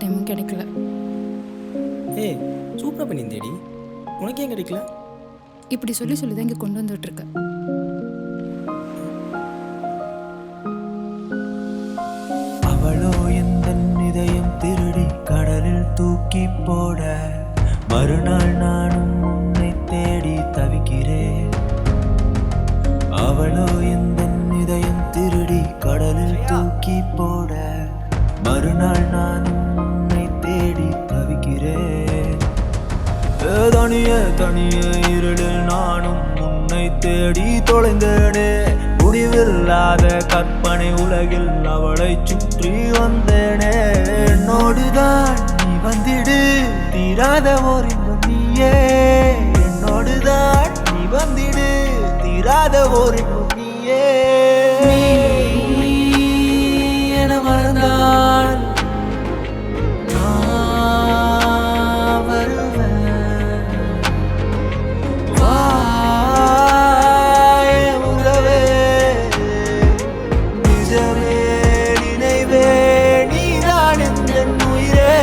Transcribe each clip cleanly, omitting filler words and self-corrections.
டைமும் கிடைக்கல. ஏய் சூப்பராக பண்ணியிருந்தேடி, உனக்கு ஏன் கிடைக்கல? இப்படி சொல்லி சொல்லி தான் இங்கே கொண்டு வந்துட்டுருக்க. அவளோ எந்த இதயம் திருடி கடலில் தூக்கி போட மறுநாள் நானும் உன்னை தேடி தவிக்கிறேன். அவளோ எந்த இதயம் திருடி கடலில் தூக்கி போட மறுநாள் நானும் உன்னை தேடி தவிக்கிறேன். தனிய தனிய இருளில் நானும் உன்னை தேடி தொலைந்தேனே. முடிவில்லாத கற்பனை உலகில் அவளை சுற்றி வந்தேனே. என்னோடுதான் நீ வந்திடு, தீராத ஓர் இன்பம் நீயே. என்னோடுதான் நீ வந்திடு, தீராத ஓர் இன்பம் நீயே. நீ என மறந்தால் நான் வருவேன். வாயே உறவே, நிஜமே நினைவே, நீதான் எந்தன் உயிரே.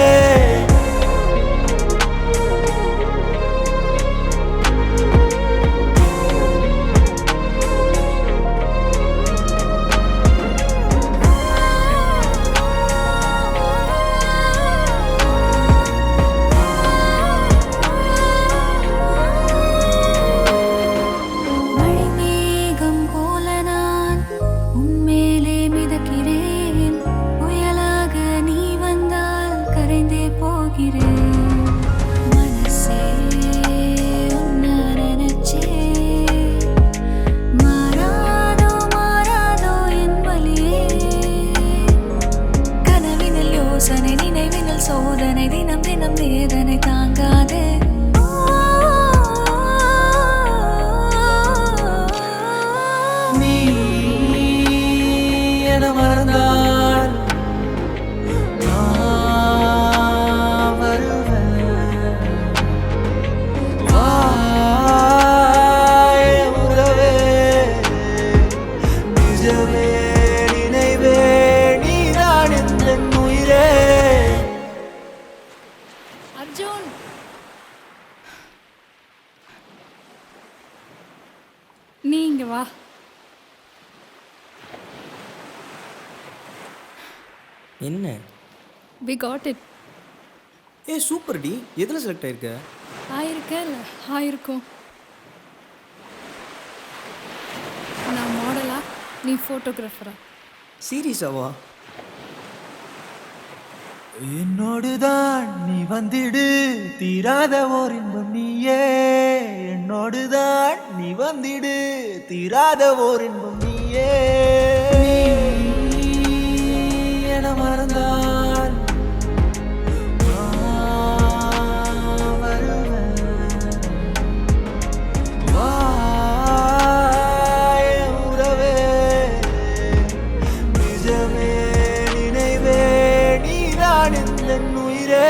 மழைமேகம் போல நான் உன்மேலே மிதக்கிறேன். புயலாக நீ வந்தால் கரைந்தே போகிறேன். மனசே உன்னை நினைச்சே மாறாதோ மாறாதோ என் வலியே. கனவினில் யோசனை, நினைவினில் சோதனை, தினம் தினம் வேதனை தாங்காதே. நீ என மறந்தால் நான் வருவேன். வாயே உறவே, நிஜமே நினைவே, நீதான் எந்தன் உயிரே. அர்ஜுன், நீ இங்க வா. என்ன? We got it. ஏய் சூப்பர் டி, எதில் செலக்ட் ஆயிருக்க? ஆயிருக்க இல்லை ஆயிருக்கும். நான் மாடலா, நீ ஃபோட்டோகிராஃபரா? சீரியஸாவா? என்னோடுதான் நீ வந்திடு, தீராத ஓர் இன்பம் நீயே. என்னோடுதான் நீ வந்திடு, தீராத ஓர் இன்பம் நீயே. நீ என மறந்தால் நான் வருவேன். வாயே உறவே, நிஜமே நினைவே, நீதான் எந்தன் உயிரே.